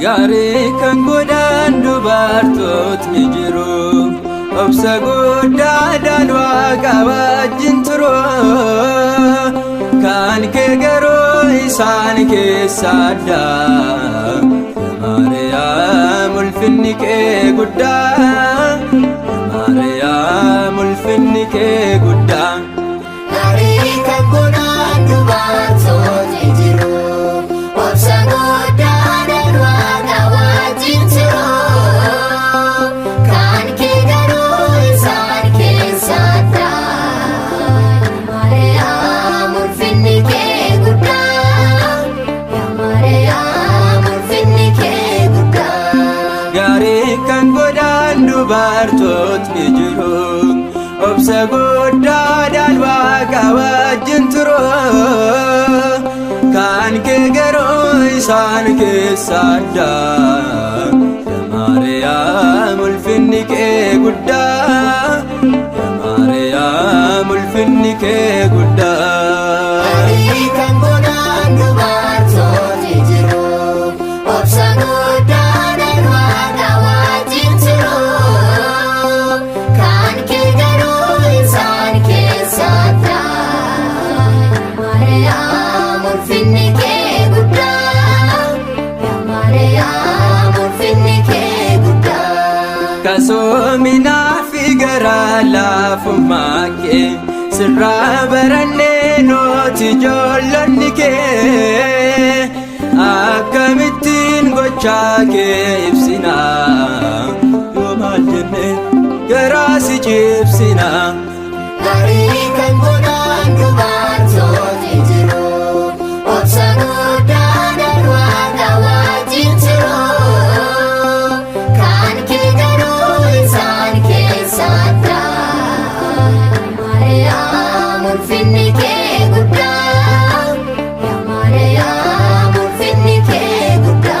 Gaarii kan godhan dubartootni jiru, obsa guddaadhaan Waaqa wajjin turu. Kan kee garuu isaan keessa addaa, Maariyaam ulfinni kee guddaa, Maariyaam ulfinni kee guddaa. Gaarii kan godhan dubartootni jiru, obsa guddaadhaan Waaqa wajjin turu. Kan kee garuu isaan keessa addaa, Maariyaam ulfinni kee guddaa, Maariyaam ulfinni kee guddaa. Gaarii kan godhan dubartootni jiru, obsa guddaadhaan Waaqa wajjin turu. Kan kee garuu isaan keessa addaa, Maariyaam ulfinni kee guddaa, Maariyaam ulfinni kee guddaa. Gaarii kan godhan dubartootni jiru, obsa guddaadhaan Waaqa wajjin turu. Kan kee garuu isaan keessa addaa, Maariyaam ulfinni kee guddaa, Maariyaam ulfinni kee guddaa. Kasoominaa fi garaa laafummaa kee sirraa barannee nooti ijoollonni kee. Akkamittiin gochaa kee ibsinaa, yoo maal jennee garaa si cibsinaa. Gaarii kan godhan dubartootni jiru, obsa guddaadhaan Waaqa wajjin turu. Kan kee garuu isaan keessa addaa, Maariyaam ulfinni kee guddaa, Maariyaam ulfinni kee guddaa.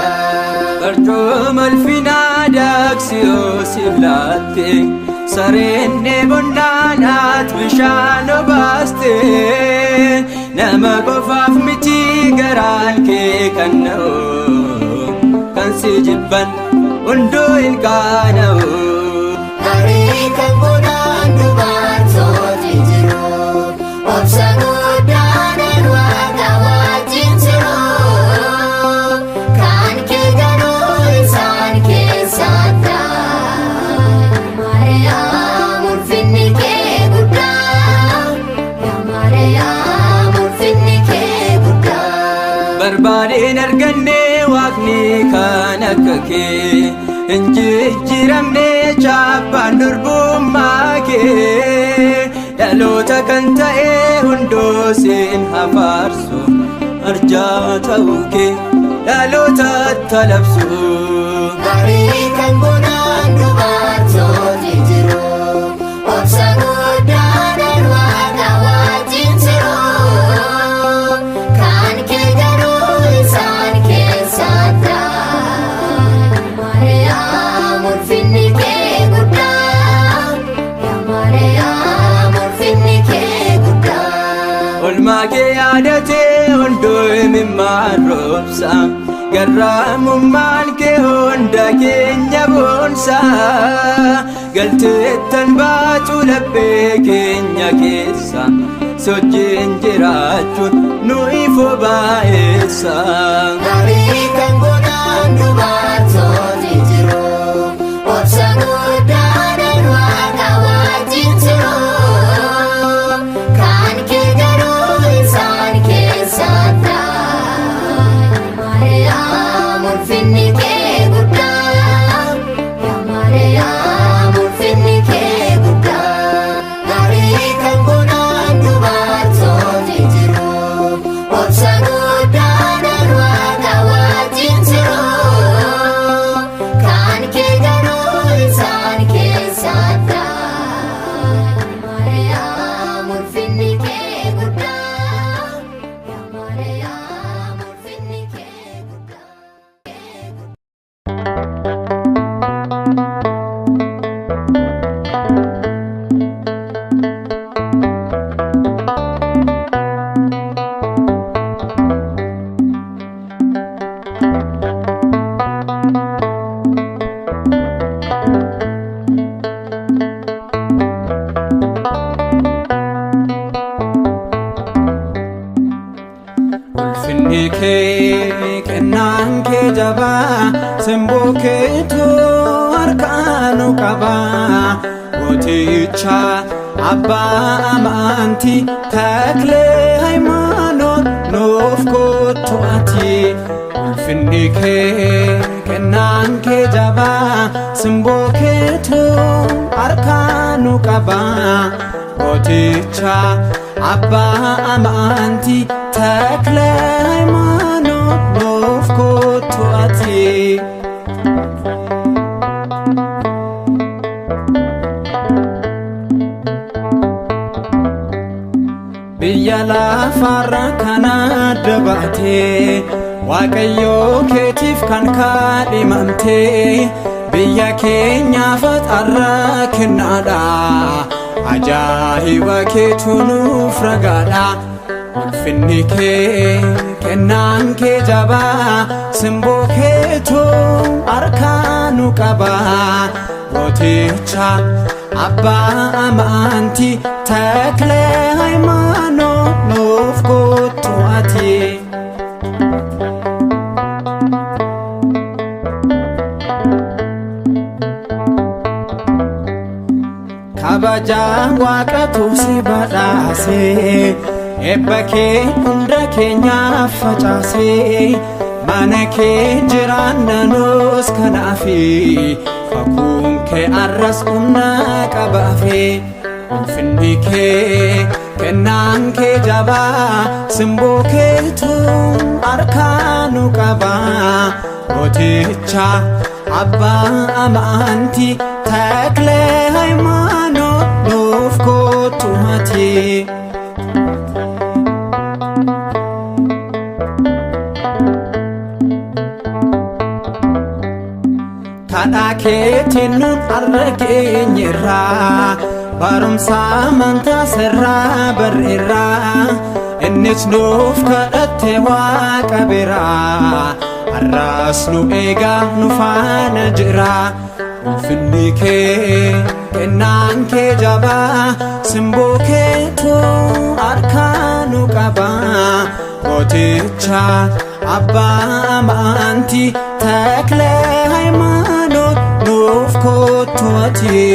Barcuma ulfinaa daaksiyoo siif laatte, sareen dheebonnaan ati bishaan obaaste. Nama qofaaf miti garaan kee kan na'u, kan si jibban hunduu hin qaana'u. Gaarii kan godhan dubartootni jiru, obsa guddaadhaan Waaqa wajjin turu. Kan kee garuu isaan keessa addaa, Maariyaam ulfinni kee guddaa, Maariyaam ulfinni kee guddaa. Barbaadeen arganne Waaqni kan akka kee, hin jijjiiramne chaappaan durbummaa kee. Dhaloota kan ta'e hunduu siin hafaarsu, arjaa ta'uu kee dhaloota talabsu. Gaarii kan godhan dubartootni jiru, obsa guddaadhaan Waaqa wajjin turu. Kan kee garuu isaan keessa addaa, Maariyaam ulfinni kee guddaa, Maariyaam ulfinni kee guddaa. Olmaa kee yaadatee hunduu imimmaan roobsa, garraamummaan kee hunda keenya boonsa. Galteettan baatu laphee keenya keessa, sochiin jiraachuun nuyi fobaa'eessa. Gaarii kan godhan dubartootni jiru, obsa guddaadhaan Waaqa wajjin turu. Kan kee garuu isaan keessa addaa, Maariyaam ulfinni kee guddaa, Maariyaam ulfinni kee guddaa. Gaarii kan godhan dubartootni jiru, obsa guddaadhaan Waaqa kee jabaa simboo keetu harkaanu qaba gooticha abbaa amantii taklee hayimaanoot nuuf kottu ati ulfinni kee kennaan kee jabaa simboo keetu harkaanu qaba gooticha abbaa amantii taklee hayimaanoot nuuf kottu ati biyya lafarra kana dabaatee waaqayyoo keetiif kan kaadhimamtee biyya keenyaaf xarra kennaadha ajaa'iba keetu nuuf ragaadha ulfinni kee kennaan kee jabaa simboo keetu harkaanu qaba gooticha abbaa amantii taklee hayimaanoot nuuf kottu ati kabajaa waaqatu si badhaasee eebba kee hunda keenyaaf facaasee mana kee jiraanna nuus kanaafi fakuun kee arras humna qabaafe ulfinni kee kennaan kee jabaa simboo keetu harkaanu qaba gooticha abbaa amantii taklee hayimaanoot nuuf kottu ati kadhaa keetiin nuun har'a geenyerraa barumsa amantaa sirraa barreerraa innis nuuf kadhatte waaqa biraa har'as nu eegaa nu faana jira ulfinni kee kennaan kee jabaa simboo keetu harkaanu qaba gooticha abbaa amantii taklee hayimaanoot nuuf kottu ati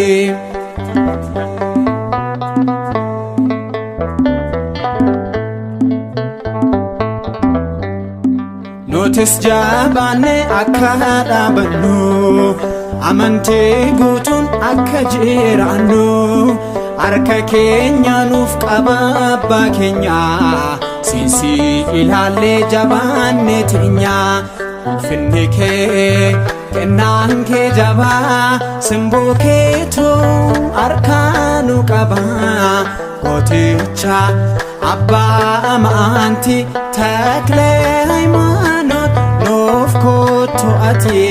nutis jabaanne akka dhaabannu amantii guutuun akka jiraannu harka keenya nuuf qaba abbaa keenya siinsi ilaallee jabaanne teenya ulfinni kee kennaan kee jabaa simboo keetu harkaanu qaba gooticha abbaa amantii taklee hayimaanoot nuuf kottu ati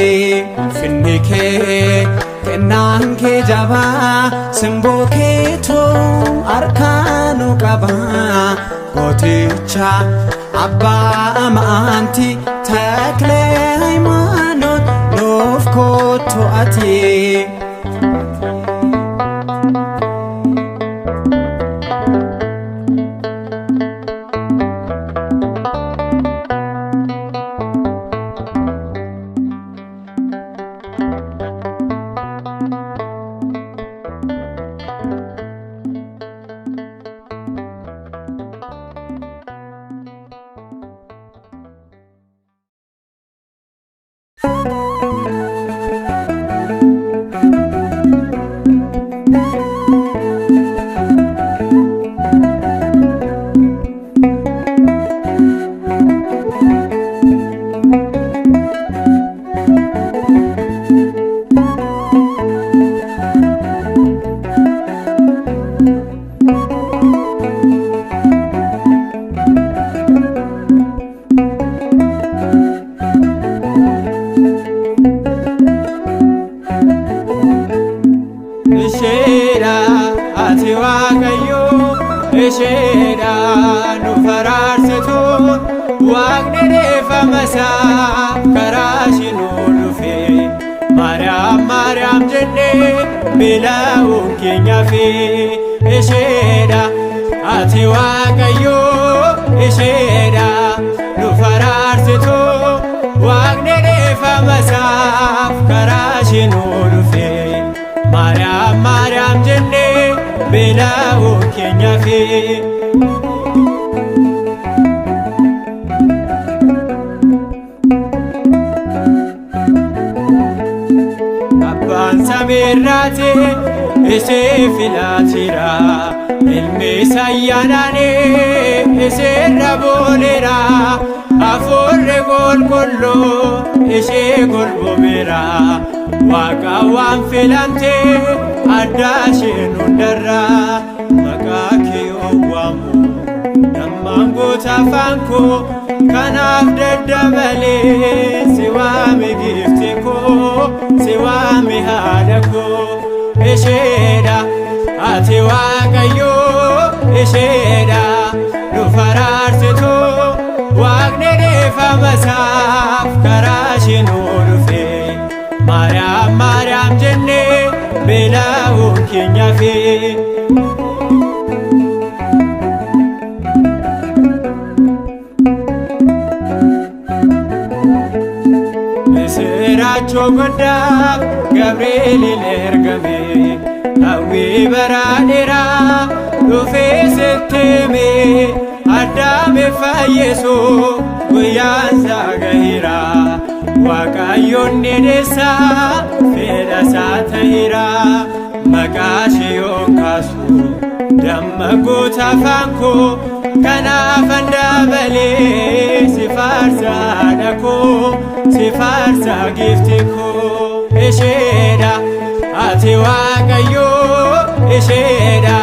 ulfinni kee kennaan kee jabaa simboo keetu harkaanu qaba gooticha abbaa amantii taklee hayimaanoot nuuf kottu ati isheedha nu faraarsitu waaqni deeffamasaa karaa shinuu dhufe Maariyaam Maariyaam jennee beela'uun keenyaafi isheedha ati Waaqayyoo isheedha nu faraarsitu waaqni masaaf karaa ishee nu dhufe Maariyaam Maariyaam jennee beela'uu keenyaaf Abbaan samiirraate ishee filaateera ilmi isaa ayyaanaanii isheerra booleera Hafuurri qulqulluu ishee golbomeera Waaqa waan filamtee adda isheen hundarraa maqaa kee waamu dammaan guuta afaan koo kanaaf daddabalee si waame gifte koo si waame haadha koo isheedha ati Waaqayyoo isheedha nu faraarsitu Waaqni dhiifamasaaf karaa ishee nu dhufe Maariyaam Maariyaam jennee beela'uu keenyaaf Misiraachoo guddaa Gabri'eel ergame hawwii baraa dheeraa dhufee sitti hime Addaame fayyisu guyyaan isaa gaheera Waaqayyoon dheeressaa fedha isaa ta'eera maqaa ishee yoon kaasu damma guuta afaan koo kanaafan dabalee si faarsa haadha koo si faarsa gifte koo isheedha ati Waaqayyoo isheedha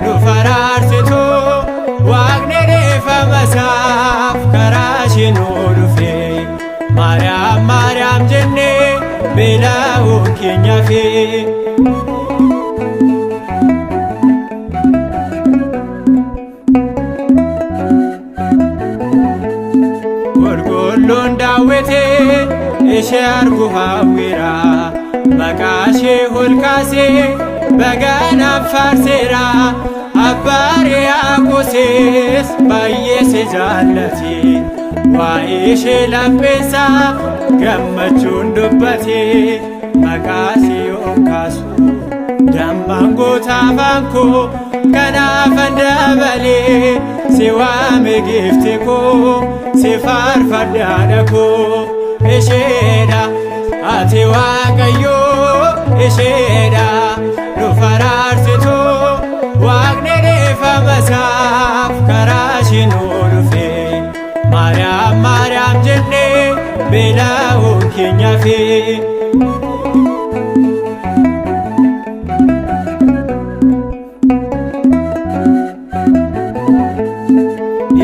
nu faraarsitu Waaqni dhiifamasaaf karaa ishee nu dhufe Maariyaam Maariyaam jennee beela'uu keenyaaf Qulqulluun daawwitee ishee argu hawweera maqaa ishee ol kaasee baganaan faarseera Abbaaree Yaaqoosis baay'ee si jaallate waa'ee ishee lapheessaa gammachuun dubbate maqaa ishee yoon kaasu dammaan guuta afaan koo kanaafan dabalee si waame gifte koo si faarfadha haadha koo isheedha ati Waaqayyoo isheedha nu faraarsitu Waaqni dhiifamasaaf karaa ishee nu dhufe Maariyaam Maariyaam jennee beela'uu keenyaaf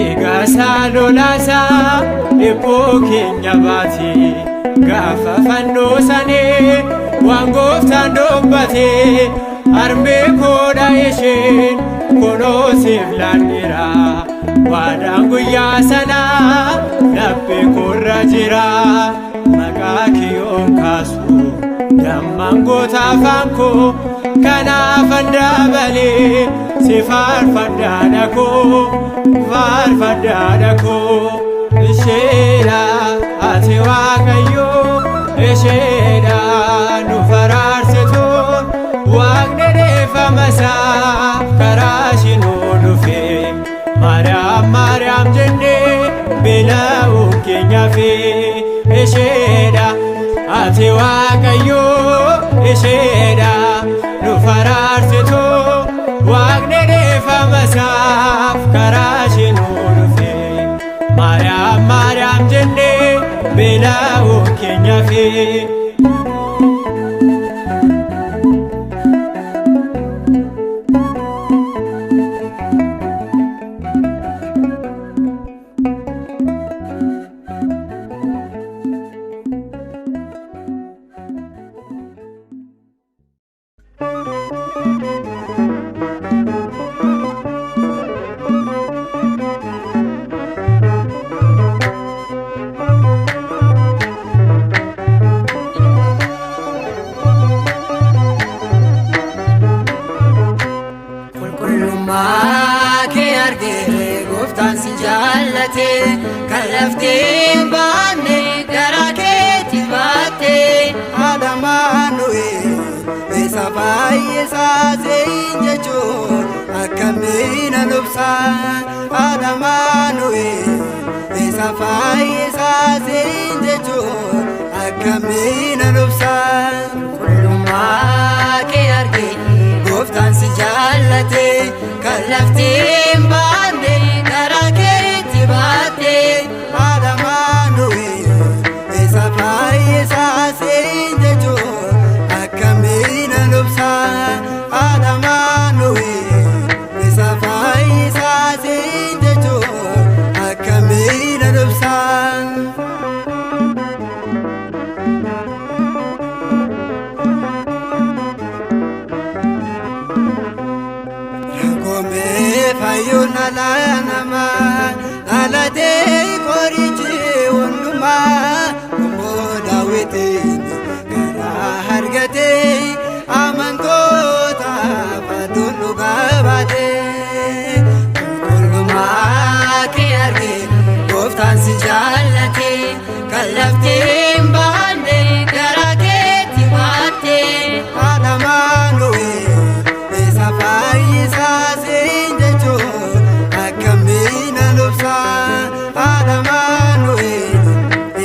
Eegaasaa lolaasaa dhibboo keenya baate gaafa fannoo sanee waan gooftaan dubbate harmee koodha isheen kunoo siif laanneera waadaan guyyaa sanaa laphee koorra jira maqaa kee yoon kaasu dammaan guuta afaan koo kanaafan dabalee si faarfadha haadha koo faarfadha haadha koo isheedha ati Waaqayyoo isheedha nu faraarsitu Waaqni dhiifamasaaf karaa ishee nu dhufe Maariyaam Maariyaam jennee beela'uu keenyaaf isheedha ati Waaqayyoo isheedha nu faraarsitu Waaqni dhiifamasaaf karaa ishee nu dhufe Maariyaam Maariyaam jennee beela'uu keenyaaf fayyisaaseen jechuun akkamiin anubsa Adamaanu'eel isa fayyisaaseen jechuun akkamiin anubsa Qulqullumaa kee argee gooftaan si jaallate kan laftiin baanne karaa keetti baatte Adamaanu'eel isa fayyisaaseen jechuun akkamiin anubsa Adamaanu'eel isa fayyisaaseen jechuun akkamiin anubsa Rakomee fayyuun alaa namaa dhalatee qorichi hundumaa Kummoo daawwitiin garaa argatee amantootaaf aduun dhugaa baatee Qulqullumaa kee argee gooftaan si jaallate kan laftiin baanne karaa keetti baatte Adamaanu'eel isa fayyisaaseen jechuun akkamiin anubsa Adamaanu'eel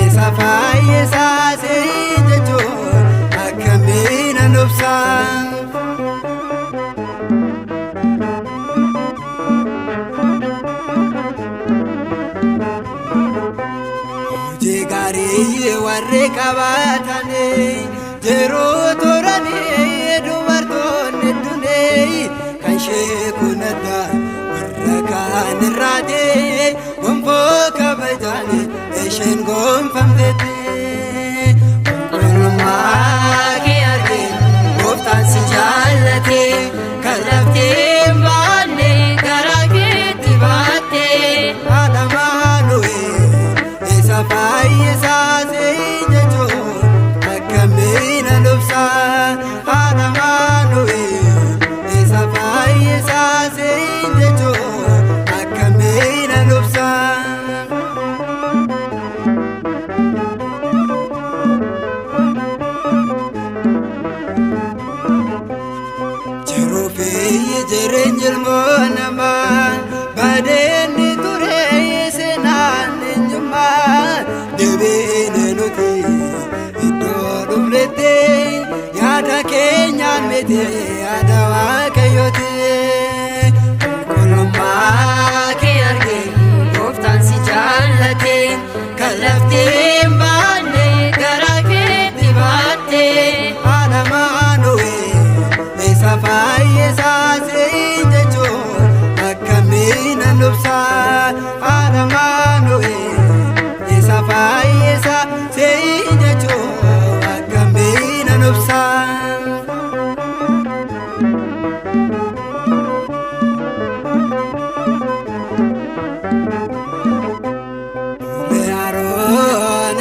isa fayyisaaseen jechuun akkamiin anubsa Hojii gaarii warri qabaatanii jiruu turanii dubartoonni dunee kan sheekuun adda warra kaan irraatee gonfoo kabajaan isheen gonfamteetti Qulqullummaa kee argee gooftaan si jaallate kan laftiin baanne karaa keetti baatte Adamaanu'eel isa fayyisaaseen jechuun akkamiin anubsa Adamaanu'eel isa fayyisaaseen jechuun akkamiin anubsa Jiruu fi jireenya ilmoo namaa badeenni ture seenaan eenyummaa deebiine nuti iddoo dhufnetti yaada keenyaan miti yaada Waaqayyooti Qulqullummaa kee argee gooftaan si jaallate kan laftiin baanne karaa keetti baatte Adamaanu'eel isa fayyisaaseen jechuun akkamiin anubsa Adamaanu'eel isa fayyisaaseen jechuun akkamiin anubsa Aroon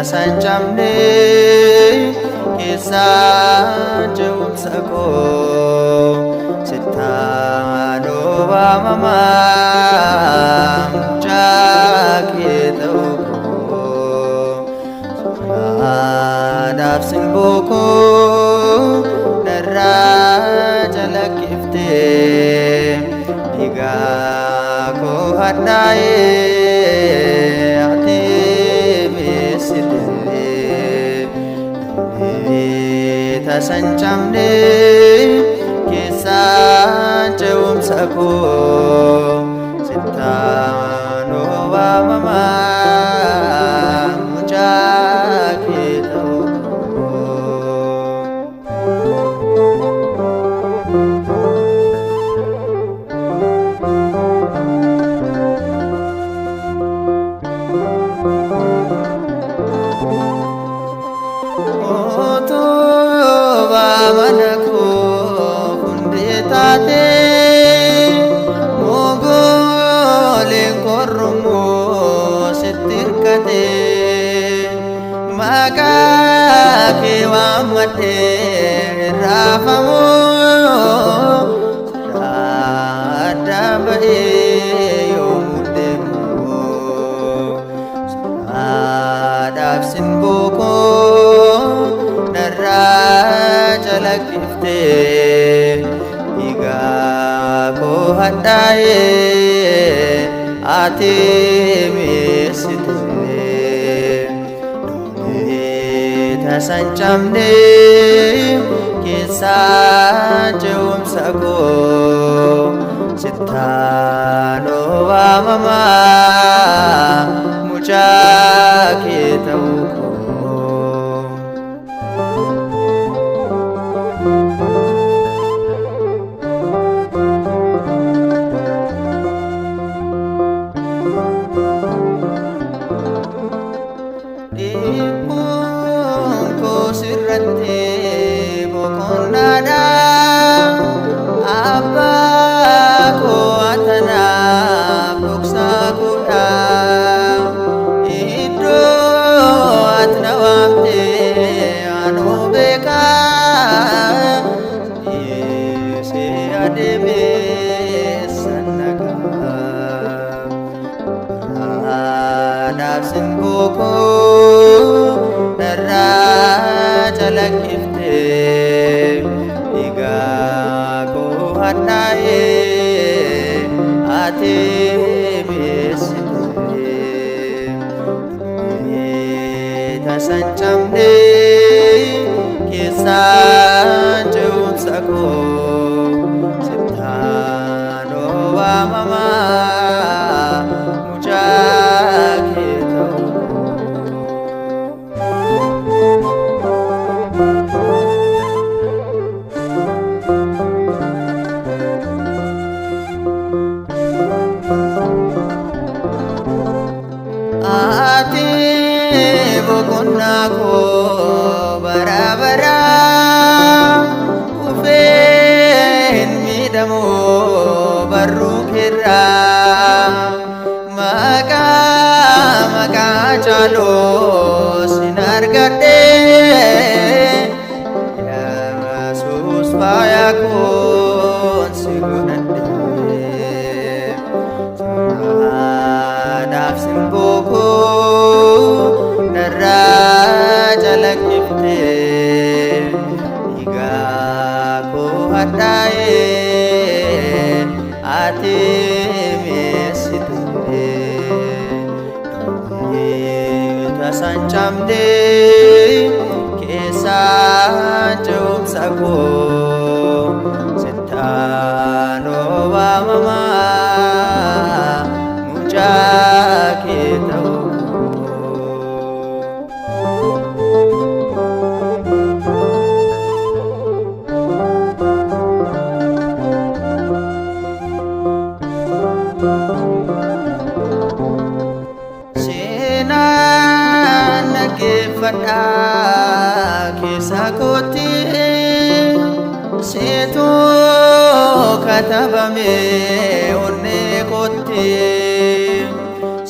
tasanchamne kesa jeumsa ko sitano mama jakito adaf simboko darra jalakifte diga ko hadaye ati mesitne tasanchamne kesa jeumsa ko sitano mama jakito manako kundetate mogole kormo setirkate maka kewamate rafamo adabae yomudemo adab simboko darra jalakifte iga ko hadaye ate mesitne tasanchamne kesa jeumsa ko sitano mama mujakito sirrate bokonada apa ko atana buksa kuda ido atna wamte anobeka se ademe sanaga nafsin boko darra jalakifte iga ko hadaye ate mesitne tasanchamne kesa jeumsa ko sitano mama mujakito bokonna ko barabara ufen midamo barru khira maka chalo sinargate ya rasus paya kon sigunande nafsin boko darra jalakifte iga ko hadaye ate mesitne tasanchamne kesa jeumsa ko sitano mama mujakito fada kesa koti setu katabame onne koti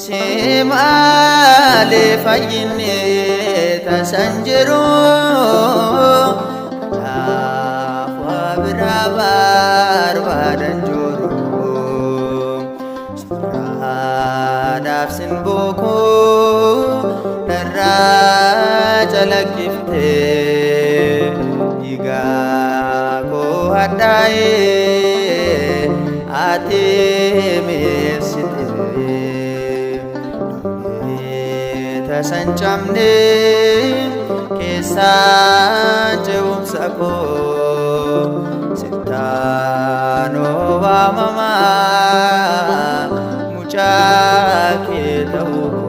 semale fayine sanjiru Nafa birabar badan juru Suradaf sin buku Nara jalak gifte Iga ko hadai Ati mirsite Sancamne kesa jawum sako sitano wa mama mucha ketau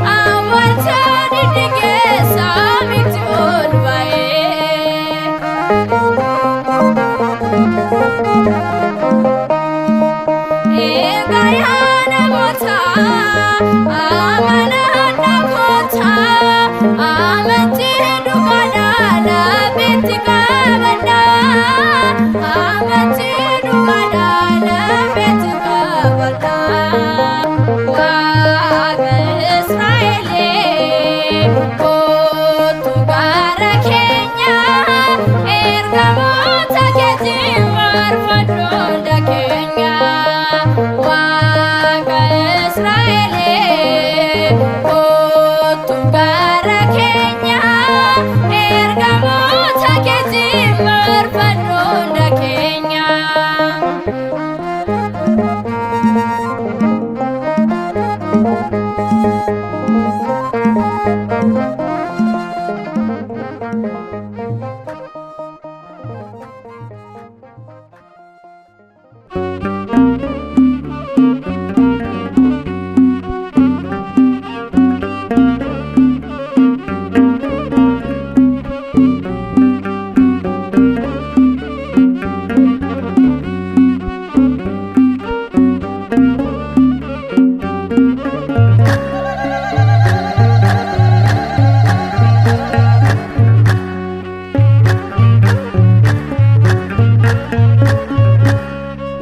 Awal tadi gara keenya ergamoota keetiin marfadhu hunda keenya.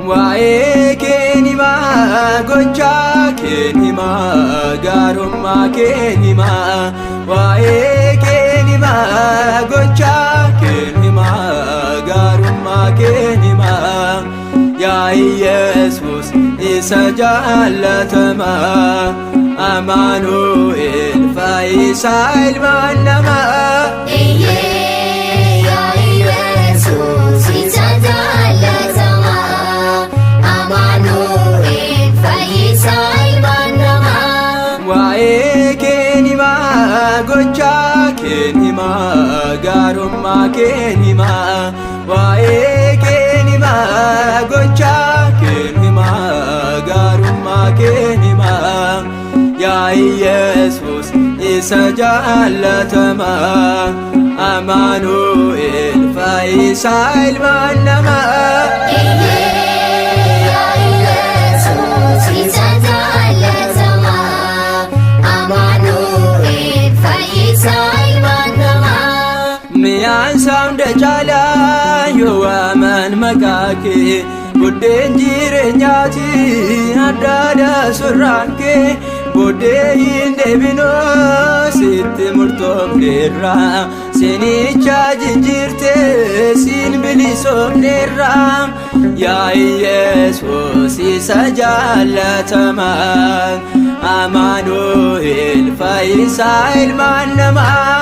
Waa'ee keen himaa gochaa keen himaa gaarummaa keen himaa. Waa'ee keen himaa gochaa keen himaa gaarummaa keen himaa. Yaa Yesuus isa jaallatamaa Amaanu'el Fayyisaa ilmaan namaa. Waa'ee keen himaa gochaa keen himaa gaarummaa keen himaa. Waa'ee keen himaa gochaa keen himaa gaarummaa keen himaa. Yaa Yesuus isa jaallatamaa Amaanu'el Fayyisaa ilmaan namaa. Miyaan saawunda caalaa yoo waaman maqaa kee buddeen jireenyaati addaadha surraan kee. Booddee hin deebinoo sitti murtoofneerra seenicha jijjiirtee siin bilisoomneerra. Yaa Yesuus isa jaallatamaa Amaanu'el Fayyisaa ilmaan namaa.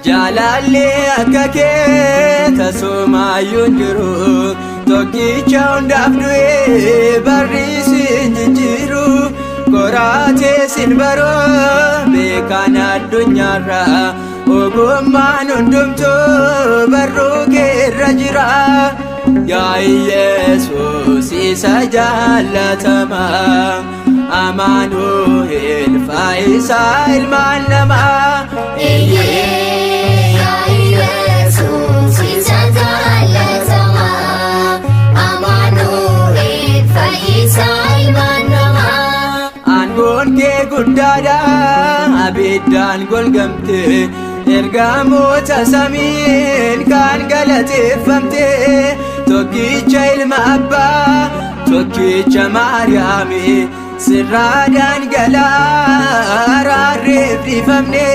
Jaalallee akka kee tasumaayyuu hin jiru tokkicha hundaaf du'ee barriisiin jijjiiru. Koraatee sin baroo beekan addunyaarra ogummaan hundumtuu barruu keerra jira. Yaa Yesuus isa jaallatamaa Amaanu'el Fayyisaa ilmaan namaa. Aangoon kee guddaadha abiddaan golgamte ergamoota samiin kan galateeffamte. Tokkicha ilma abbaa tokkicha Maariyaami sirraadhaan galaa raarreeffamne.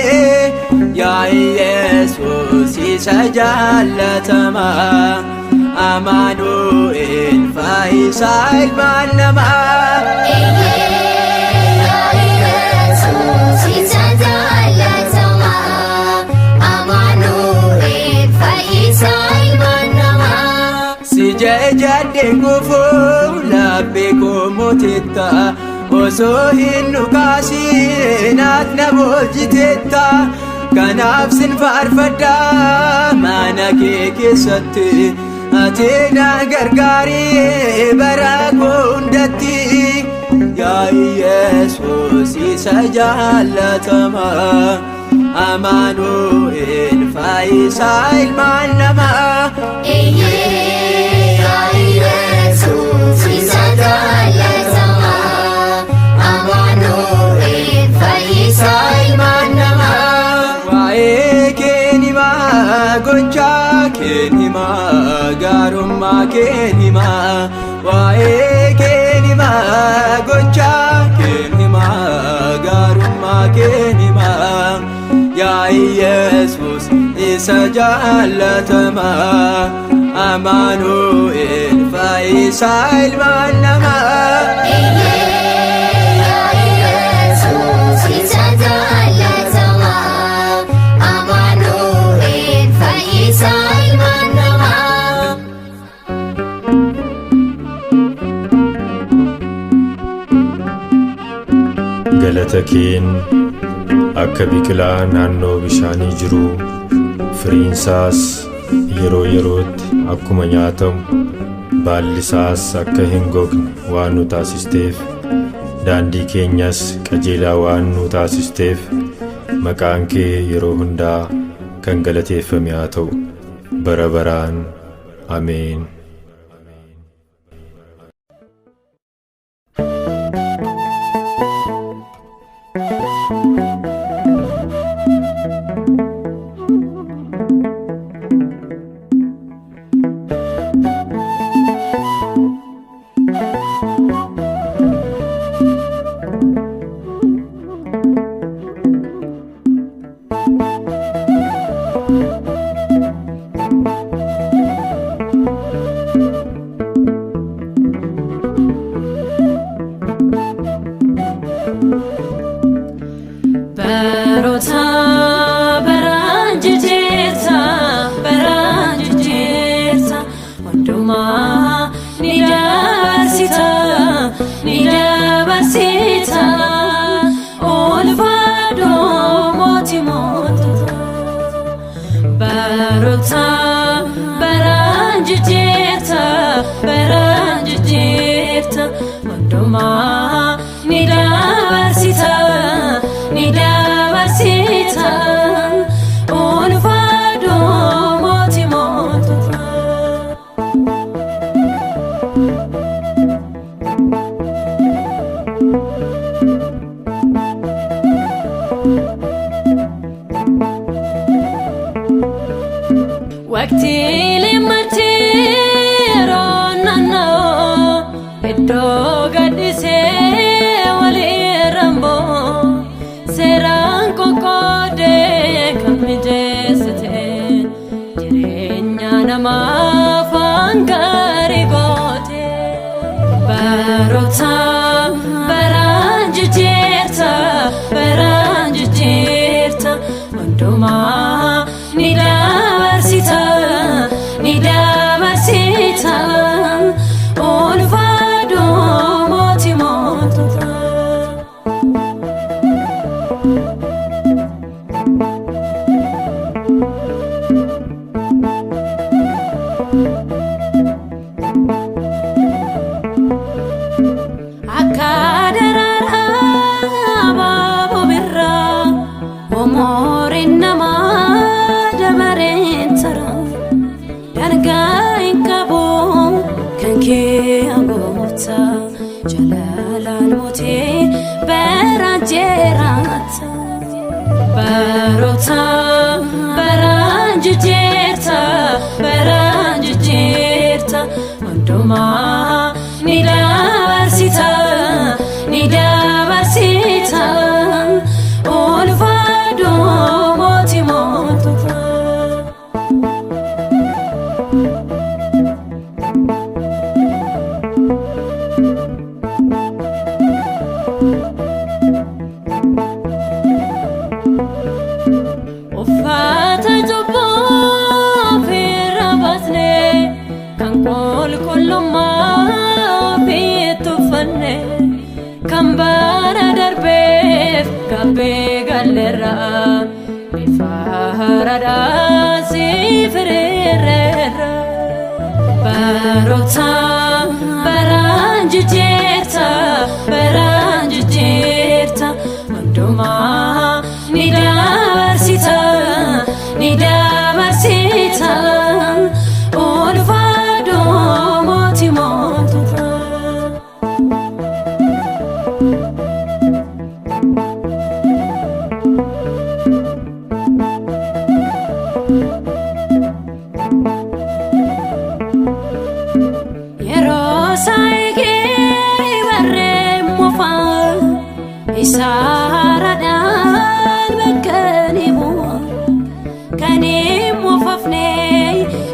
Yaa Yesuus isa jaallatamaa Amaanu'el Fayyisaa ilmaan namaa. Si jajadheen gufuu laphee koo mootetta osoo hin dhukaasin ati na boojjitetta. Kanaaf sin faarfadha mana kee keessatti ati na gargaari bara koo hundatti. Yaa Yesuus isa jaallatamaa Amaanu'el Fayyisaa ilmaan namaa. Waa'ee keen himaa gochaa keen himaa gaarummaa keen himaa. Waa'ee keen himaa gochaa keen himaa gaarummaa keen himaa. Yaa Yesuus isa jaallatamaa Amaanu'el Fayyisaa ilmaan namaa. Yesuus isa jaalatamaa. Amaanu'el Fayyisaa ilmaan namaa. Galata keen akka biqilaa naannoo bishaanii jiru, firiinsaas yeroo yerootti akkuma nyaatamu, baallisaas akka hin gogne waan nu taasisteef, daandii keenyas qajeelaa waan nu taasisteef, maqaan kee yeroo hundaa kan galateeffame haa ta'u bara baraan. Ameen.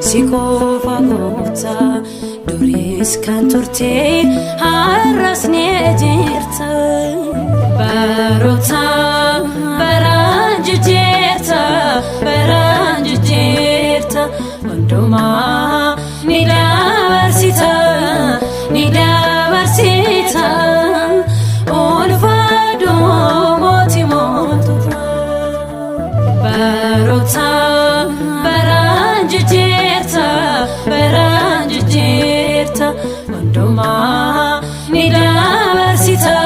Siko dhufa goota duris kan turte har'as ni jirta baroota baraan jijjiirta hundumaa ni dabarsita ulfaadhu mootii mootota baroota baraan jijjiirta hundumaa ni dabarsita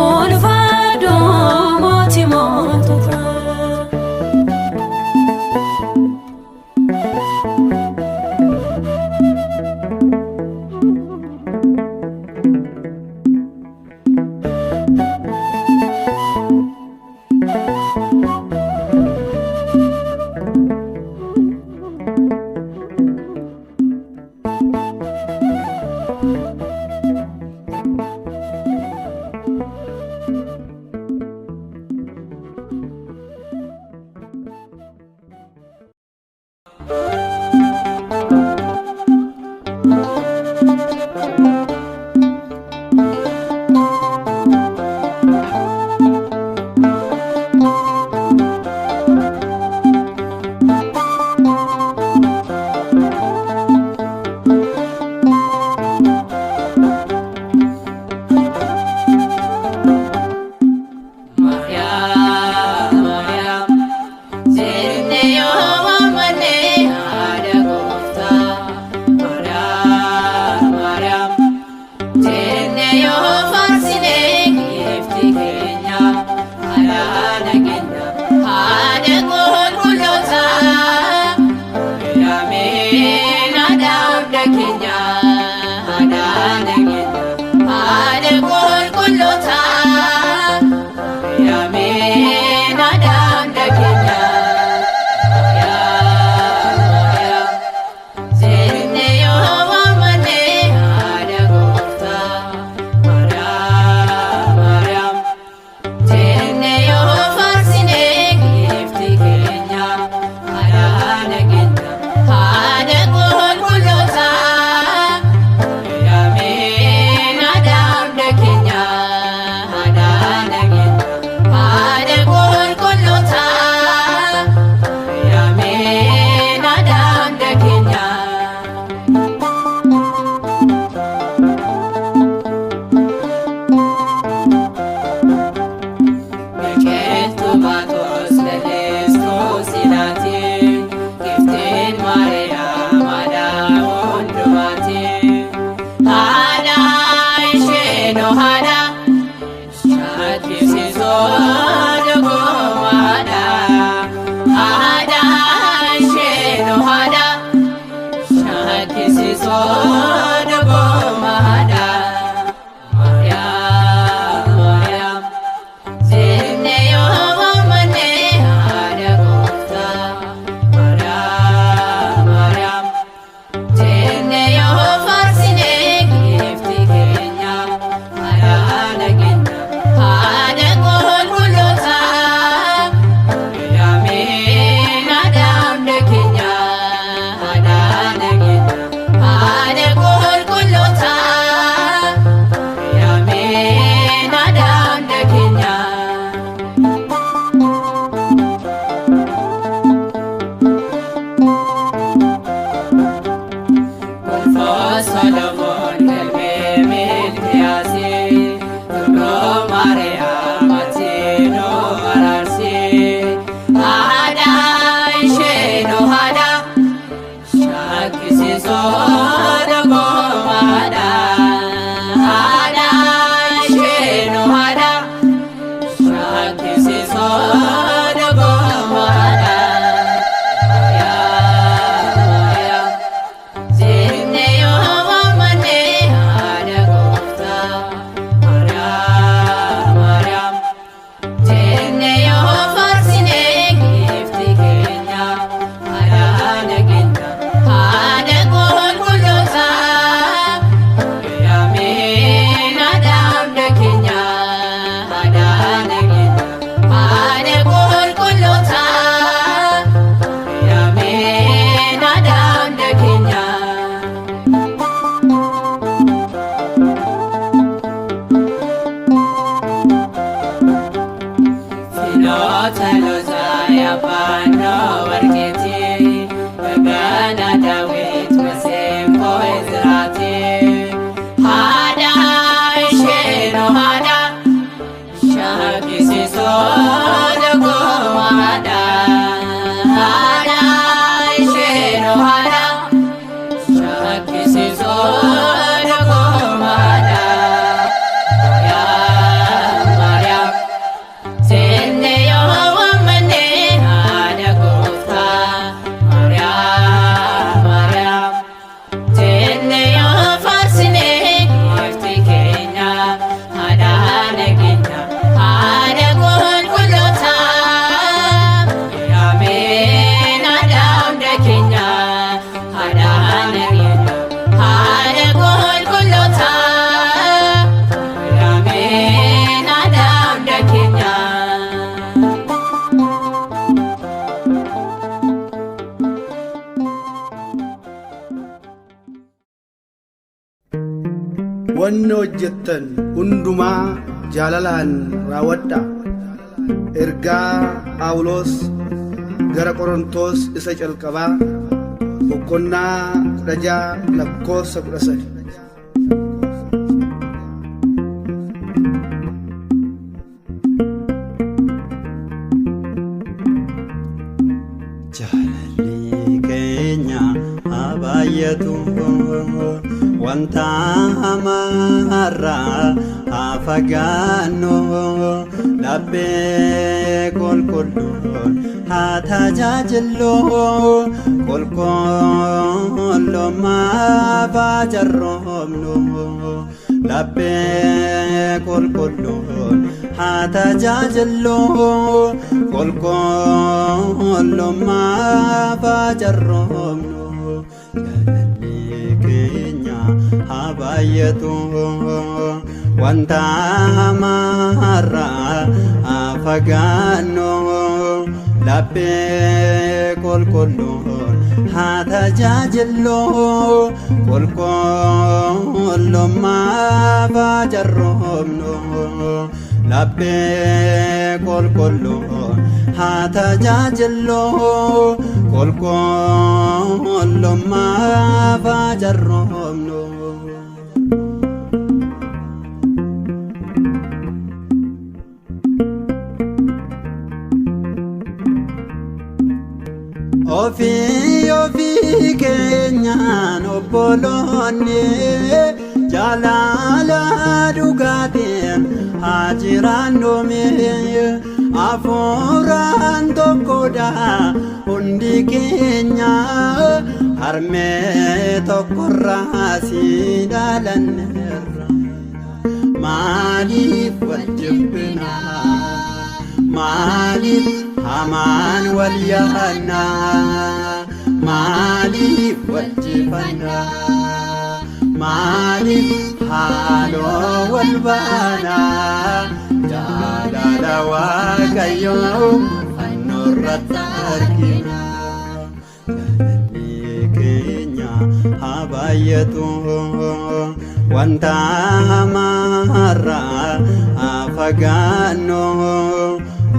ulfaadhu mootii mootota. Adego Faana Daawit Maseefoo Izraati haadha isheenoo haadha shakkisiisoo dhuguma haadha haadha isheenoo haadha shakkisiisoo dhuguma haadha Maariyaam seenne yoo waammanne haadha gooftaa Maariyaam seenne yoo faarsine ifti keenya haadha nageenya haadha qulqulloota yaameen haadha hunda keenya haadha nageenya haadha qulqulloota yaameen haadha hunda keenya. Wanni hojjettan hundumaa jaalalaan raawwadha. Ergaa Phaawulos gara Qorontos isa calqabaa boqonnaa 16 lakkoofsa 13. Jaalalli keenya haa baay'atu wanta hamaarraa haa fagaannu laphee qulqulluun haa tajaajillu qulqullummaaf haa jarroomnu laphee qulqulluun haa tajaajillu qulqullummaaf haa jarroomnu jaalalli keenya haa baay'atu wanta hamaarraa haa fagaannu laphee qulqulluun haa tajaajillu qulqullummaaf haa jarroomnu laphee qulqulluun haa tajaajillu qulqullummaaf haa jarroomnu. Ofii keenyaan obboloonni jaalala dhugaatiin haa jiraannume hafuuraan tokkodha hundi keenya harmee tokkorraa si dhalanneerra maaliif wal jibbina maaliif hamaan wal yaadna maaliif wal jifanna maaliif haaloo wal baana jaalala Waaqayyoo fannoorratti argina jaalalli keenya haa baay'atu wanta hamaarraa haa fagaannu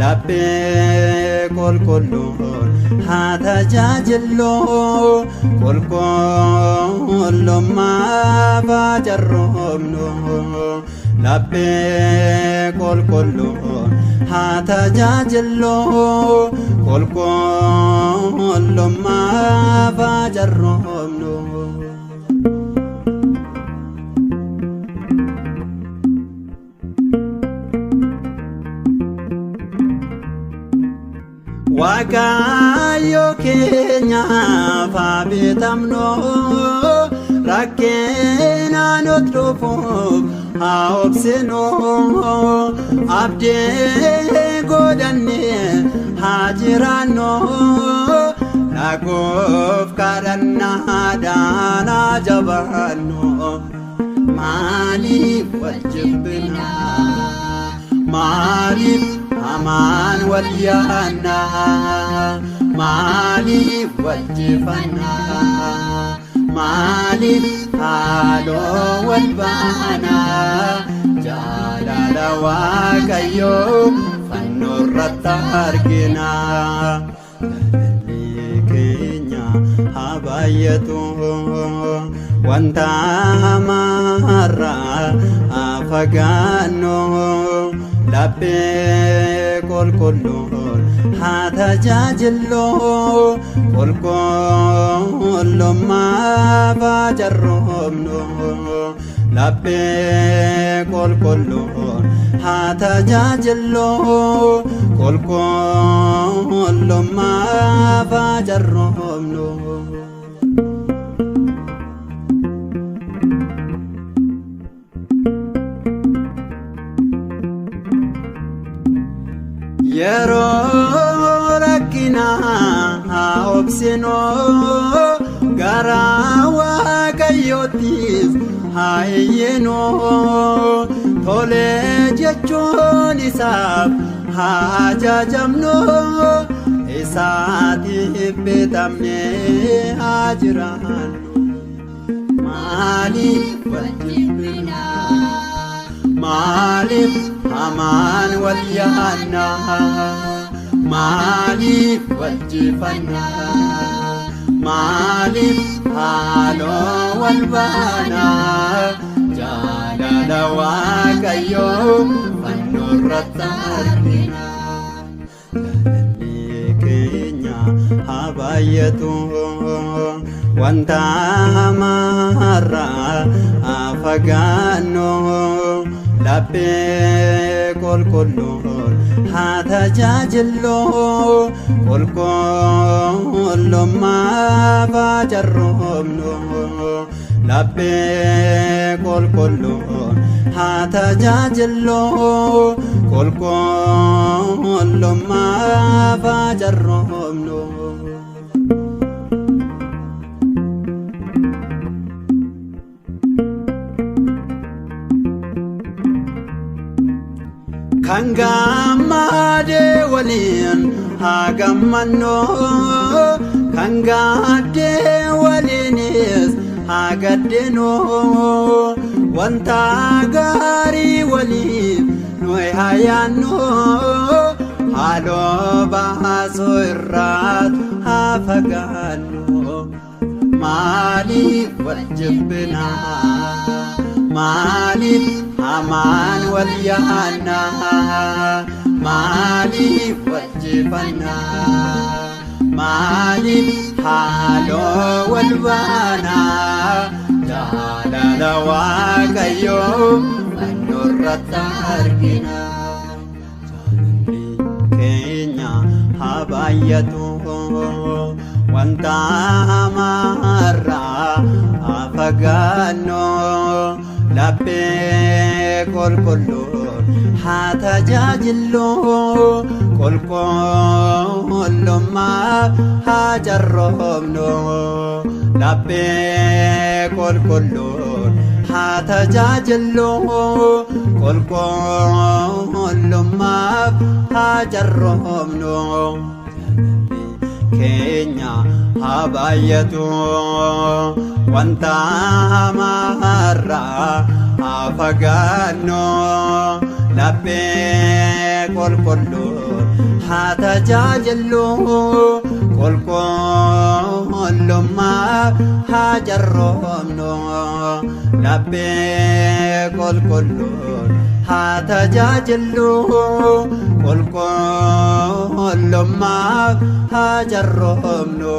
laphee qulqulluun haa tajaajillu qulqullummaaf haa jarroomnu laphee qulqulluun haa tajaajillu qulqullummaaf haa jarroomnu. Waaqayyo keenyaaf haa beekamnu rakkina nutti dhufuuf haa obsinu abdii godhannee haa jiraannu naguuf kadhannaadhaan haa jabaannu maaliif wal jibbina maaliif hamaan wal yaadna maaliif wal jifanna maaliif haaloo wal baana jaalala Waaqayyoo fannoorratti argina jaalalli keenya haa baay'atu wanta hamaarraa haa fagaannu laphee qulqulluun haa tajaajillu qulqullummaaf haa carroomnu laphee qulqulluun haa tajaajillu qulqullummaaf haa carroomnu. yeroo rakkinaa haa obsinu garaa Waaqayyootiif haa iyyinu tolee jechuun isaaf haa ajajamnu isaatiif bitamnee haa jiraannu maaliif wal jibbinaa maaliif hamaan wal yaannaa maaliif wal jifannaa maaliif haaloo wal baanaa jaalala Waaqayyoo fannoorratti argina jaalalli keenya haa baay'atu wanta hamaarraa haa fagaannu laphee qulqulluun haa tajaajillu qulqullummaaf haa carroomnu laphee qulqulluun haa tajaajillu qulqullummaaf haa carroomnu. kan gammadee waliin haa gammannu kan gaddee waliinis haa gaddinu wanta gaarii waliif nuyi haa yaannu haaloo baasuu irraat haa fagaannu maaliif wal jibbinaa maaliif hamaan wal yaannaa maaliif wal jifannaa maaliif haaloo wal baanaa jaalala Waaqayyoo fannoorratti argina jaalalli keenya haa baay'atu wanta hamaarraa haa fagaannu laphee qulqulluun haa tajaajillu qulqullummaaf haa carroomnu laphee qulqulluun haa tajaajillu qulqullummaaf haa carroomnu keenya haa baay'atu wanta hamaarraa haa fagaannu laphee qulqulluun haa tajaajillu qulqullummaaf haa carroomnu laphee qulqulluun haa tajaajillu qulqullummaaf haa carroomnu.